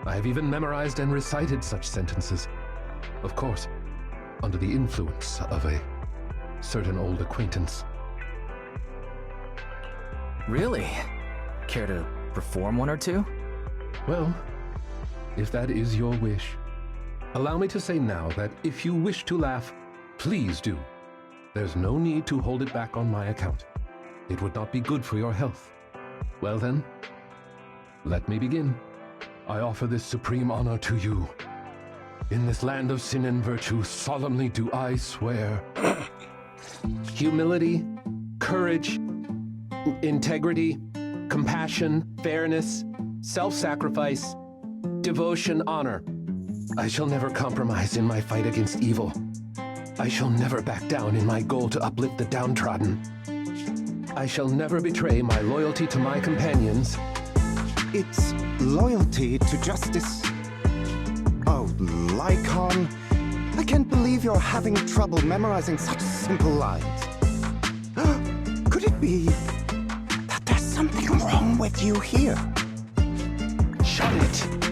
I have even memorized and recited such sentences. Of course, under the influence of a certain old acquaintance.
Really? Care to perform one or two?
Well, if that is your wish, allow me to say now that if you wish to laugh, please do. There's no need to hold it back on my account. It would not be good for your health. Well then, let me begin. I offer this supreme honor to you. In this land of sin and virtue, solemnly do I swear. Humility, courage, integrity, compassion, fairness, self-sacrifice, devotion, honor. I shall never compromise in my fight against evil. I shall never back down in my goal to uplift the downtrodden. I shall never betray my loyalty to my companions.
It's loyalty to justice. Oh, Lycaon, I can't believe you're having trouble memorizing such simple lines. Could it be that there's something wrong with you here?
Shut it!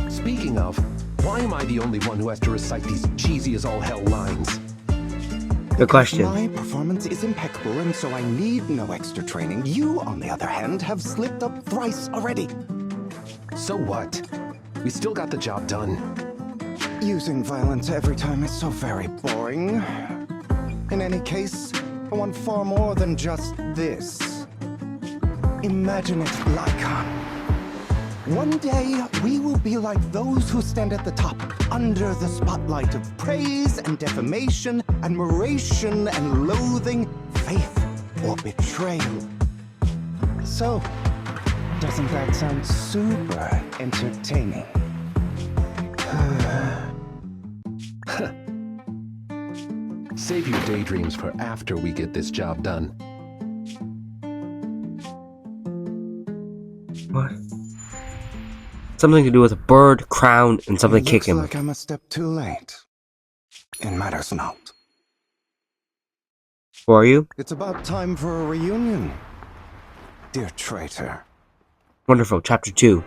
Speaking of, why am I the only one who has to recite these cheesy as all hell lines?
Good question.
My performance is impeccable, and so I need no extra training. You, on the other hand, have slipped up thrice already.
So what? We still got the job done.
Using violence every time is so very boring. In any case, I want far more than just this. Imagine it, Lycaon. One day, we will be like those who stand at the top, under the spotlight of praise and defamation, admiration and loathing, faith or betrayal. So, doesn't that sound super entertaining?
Save your daydreams for after we get this job done.
What? Something to do with a bird, crown, and something kicking.
Looks like I'm a step too late. It matters not.
Who are you?
It's about time for a reunion, dear traitor.
Wonderful. Chapter 2.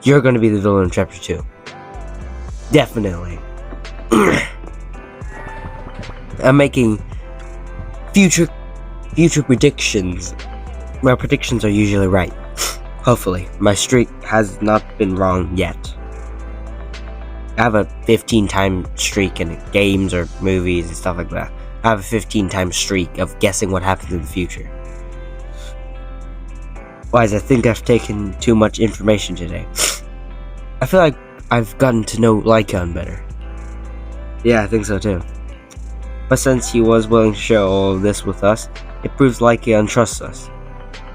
You're gonna be the villain in Chapter 2. Definitely. I'm making future predictions. My predictions are usually right. Hopefully. My streak has not been wrong yet. I have a 15-time streak in games or movies and stuff like that. I have a 15-time streak of guessing what happens in the future. Wise, I think I've taken too much information today. I feel like I've gotten to know Lycaon better. Yeah, I think so too. But since he was willing to share all of this with us, it proves Lycaon trusts us.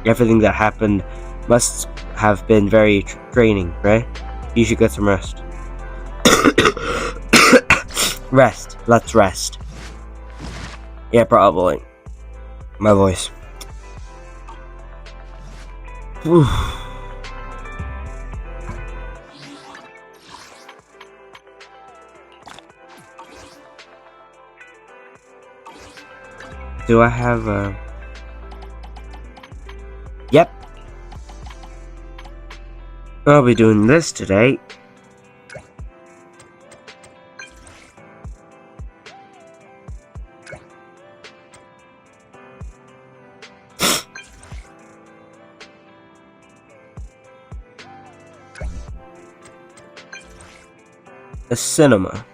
Everything that happened must have been very draining, right? You should get some rest. Rest. Let's rest. Yeah, probably. My voice. Whew. Do I have a... Yep. I'll be doing this today. A cinema.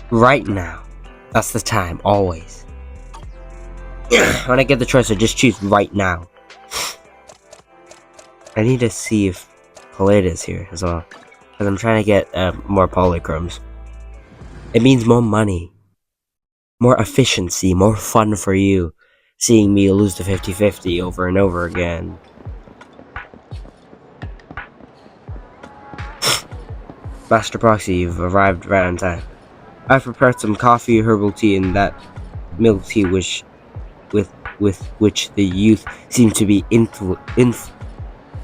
Right now. That's the time, always. When I get the choice, I just choose right now. I need to see if Palette is here as well. Because I'm trying to get more polychromes. It means more money. More efficiency, more fun for you. Seeing me lose to 50-50 over and over again. Master Proxy, you've arrived right on time. I've prepared some coffee, herbal tea, and that milk tea with which the youth seem to be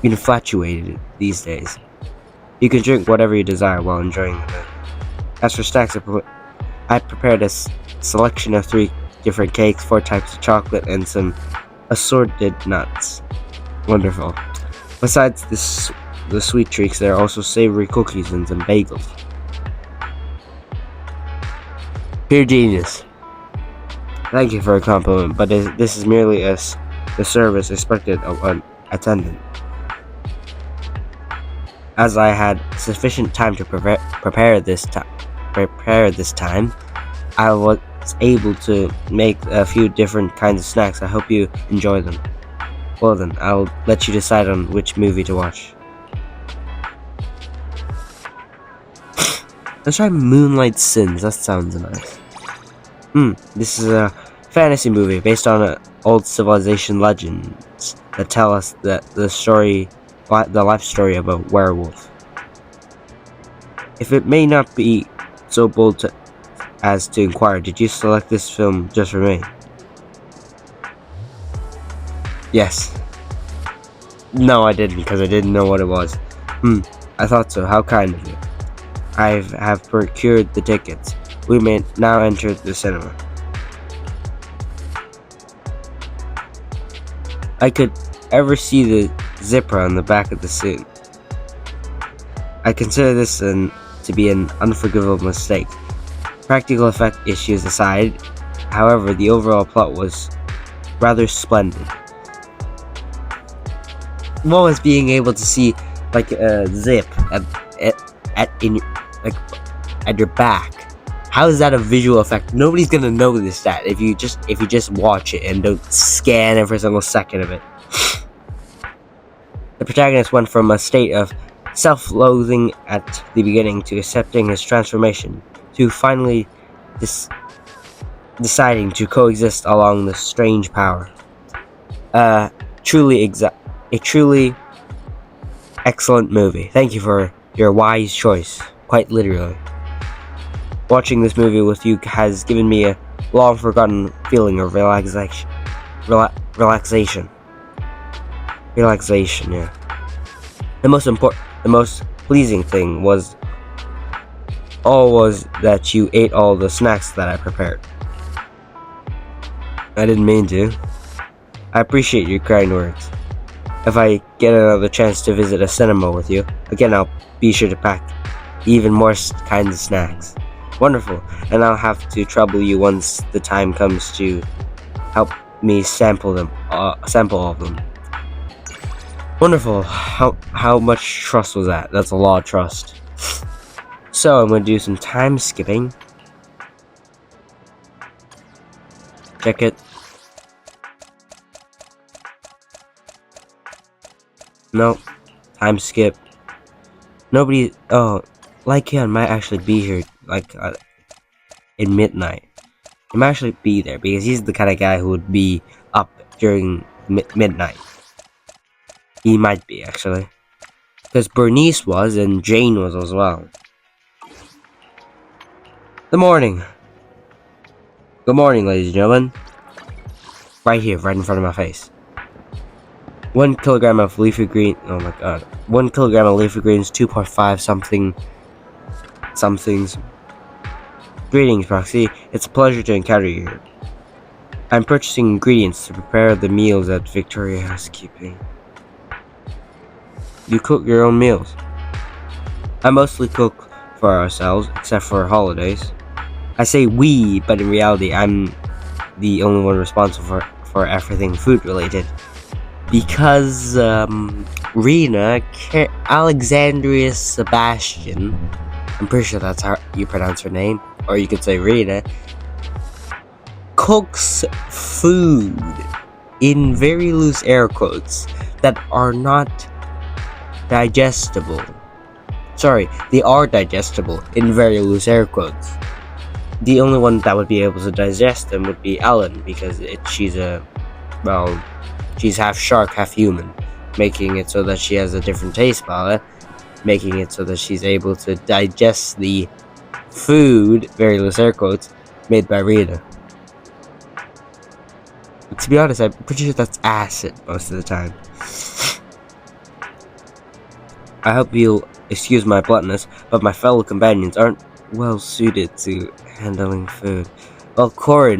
infatuated these days. You can drink whatever you desire while enjoying the meal. As for snacks, I prepared a selection of 3 different cakes, 4 types of chocolate, and some assorted nuts. Wonderful. Besides the sweet treats, there are also savory cookies and some bagels. Pure genius. Thank you for a compliment, but this is merely the service expected of an attendant. As I had sufficient time to prepare this time, I was able to make a few different kinds of snacks. I hope you enjoy them. Well then, I'll let you decide on which movie to watch. Let's try Moonlight Sins. That sounds nice. This is a fantasy movie based on old civilization legends that tell us that the life story of a werewolf. If it may not be so bold as to inquire, did you select this film just for me? Yes. No, I didn't, because I didn't know what it was. I thought so. How kind of you. I have procured the tickets. We may now enter the cinema. I could ever see the zipper on the back of the suit. I consider this to be an unforgivable mistake. Practical effect issues aside, However, the overall plot was rather splendid. What was being able to see like a zip like at your back? How is that a visual effect? Nobody's gonna notice that if you just watch it and don't scan every single second of it. The protagonist went from a state of self-loathing at the beginning to accepting his transformation, to finally deciding to coexist along this strange power. A truly excellent movie. Thank you for your wise choice, quite literally. Watching this movie with you has given me a long-forgotten feeling of relaxation. Relaxation, yeah. The most pleasing thing was that you ate all the snacks that I prepared. I didn't mean to. I appreciate your kind words. If I get another chance to visit a cinema with you, again I'll be sure to pack even more kinds of snacks. Wonderful, and I'll have to trouble you once the time comes to help me sample all of them. Wonderful. How much trust was that? That's a lot of trust. So I'm going to do some time skipping. Check it. Nope. Time skip. Nobody. Oh, Lycaon might actually be here, like, in midnight. He might actually be there, because he's the kind of guy who would be up during midnight. He might be, actually. Because Bernice was, and Jane was as well. Good morning. Good morning, ladies and gentlemen. Right here, right in front of my face. 1 kilogram of leafy green. Oh my god. 1 kilogram of leafy greens, 2.5 somethings. Greetings, Proxy. It's a pleasure to encounter you here. I'm purchasing ingredients to prepare the meals at Victoria Housekeeping. You cook your own meals? I mostly cook for ourselves, except for holidays. I say we, but in reality, I'm the only one responsible for everything food related. Because, Rena, Alexandria Sebastian, I'm pretty sure that's how you pronounce her name, or you could say Rena, cooks food, in very loose air quotes, that are not digestible. Sorry, they are digestible, in very loose air quotes. The only one that would be able to digest them would be Ellen, because she's half shark, half human, making it so that she has a different taste palette, making it so that she's able to digest the food, very loose air quotes, made by Rita. But to be honest, I'm pretty sure that's acid most of the time. I hope you'll excuse my bluntness, but my fellow companions aren't well suited to handling food. Well, Corin's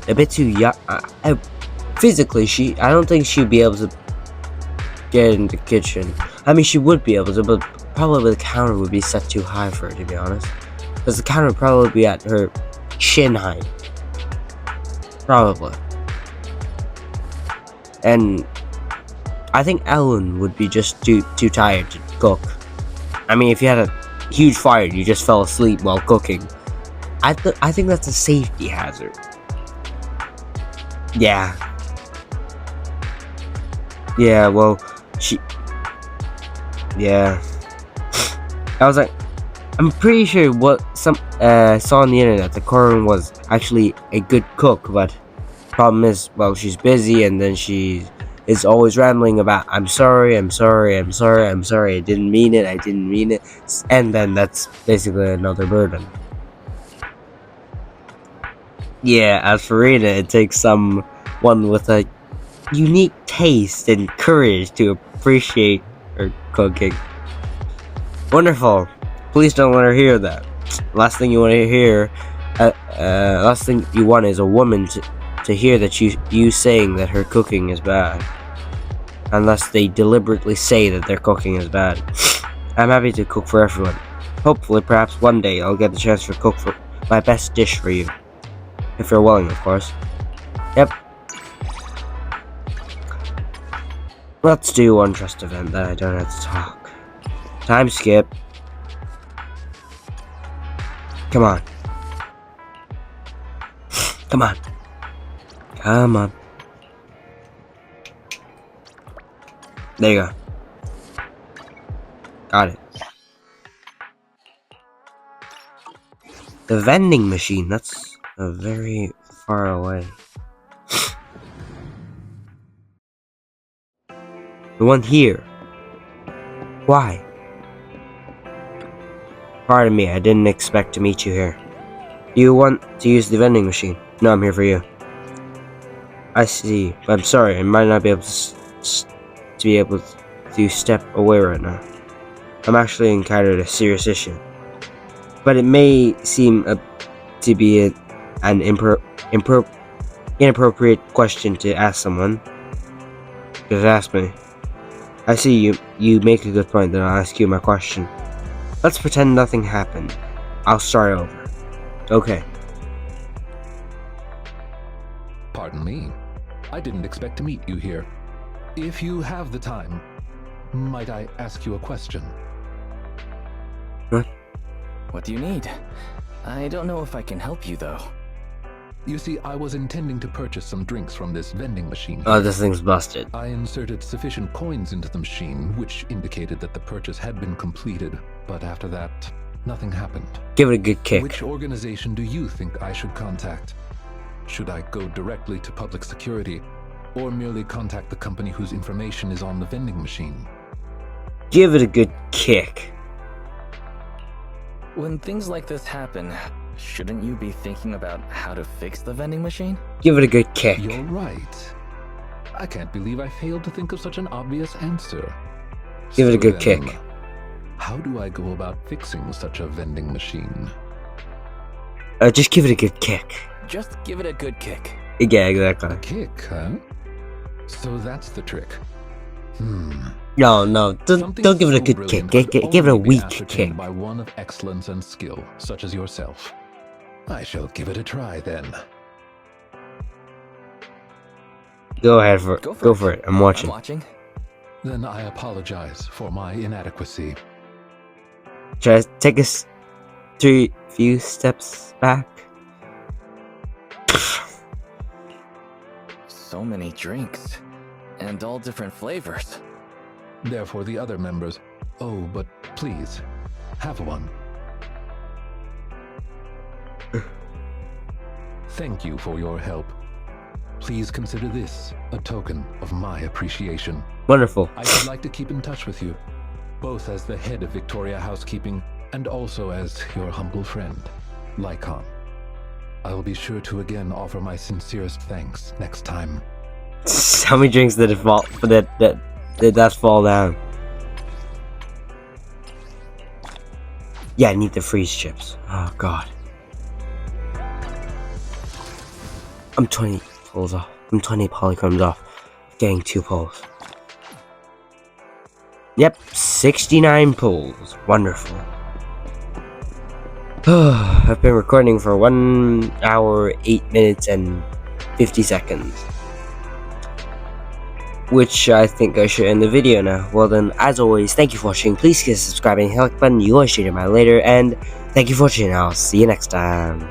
a bit too young. Physically, I don't think she'd be able to get in the kitchen. I mean, she would be able to, but probably the counter would be set too high for her, to be honest. Because the counter would probably be at her shin height. Probably. And I think Ellen would be just too tired to cook. I mean, if you had a huge fire and you just fell asleep while cooking, I think that's a safety hazard. Yeah. Yeah, well, yeah. I was like, I'm pretty sure what saw on the internet that Corin was actually a good cook, but problem is, well, she's busy, and then she is always rambling about, I'm sorry, I didn't mean it, and then that's basically another burden. Yeah, as for Rita, it takes someone with a unique taste and courage to appreciate her cooking. Wonderful. Please don't let her hear that. Last thing you want to hear, last thing you want is a woman to hear that you saying that her cooking is bad. Unless they deliberately say that their cooking is bad. I'm happy to cook for everyone. Hopefully, perhaps one day I'll get the chance to cook my best dish for you. If you're willing, of course. Yep. Let's do one trust event that I don't have to talk. Time skip. Come on. Come on. Come on. There you go. Got it. The vending machine, that's very far away. The one here. Why? Pardon me, I didn't expect to meet you here. Do you want to use the vending machine? No, I'm here for you. I see, but I'm sorry, I might not be able to step away right now. I'm actually encountered a serious issue. But it may seem to be an inappropriate question to ask someone. Just ask me. I see you make a good point, then I'll ask you my question. Let's pretend nothing happened. I'll start over. Okay.
Pardon me. I didn't expect to meet you here. If you have the time, might I ask you a question?
What?
What do you need? I don't know if I can help you, though.
You see, I was intending to purchase some drinks from this vending machine.
Oh, this thing's busted.
I inserted sufficient coins into the machine, which indicated that the purchase had been completed. But after that, nothing happened.
Give it a good kick.
Which organization do you think I should contact? Should I go directly to public security, or merely contact the company whose information is on the vending machine?
Give it a good kick.
When things like this happen, shouldn't you be thinking about how to fix the vending machine?
Give it a good kick.
You're right. I can't believe I failed to think of such an obvious answer.
Give it a good
then,
kick.
How do I go about fixing such a vending machine?
Just give it a good kick.
Just give it a good kick.
Yeah, exactly.
A kick, huh? So that's the trick.
No, don't give it a good kick. Give it a weak kick.
By one of excellence and skill, such as yourself. I shall give it a try then.
Go ahead for it. Go for it. I'm watching.
Then I apologize for my inadequacy.
Should I take a few steps back?
So many drinks. And all different flavors.
Therefore, the other members. Oh, but please, have one. Thank you for your help. Please consider this a token of my appreciation.
Wonderful.
I would like to keep in touch with you, both as the head of Victoria Housekeeping and also as your humble friend, Lycaon. I will be sure to again offer my sincerest thanks next time.
How many drinks did it fall? Did that fall down? Yeah, I need the freeze chips. Oh god. I'm 20 pulls off. I'm 20 polychromes off. Getting 2 pulls. Yep, 69 pulls. Wonderful. I've been recording for 1 hour, 8 minutes, and 50 seconds. Which I think I should end the video now. Well then, as always, thank you for watching. Please hit the subscribe and hit the like button. You will see my later, and thank you for watching. I'll see you next time.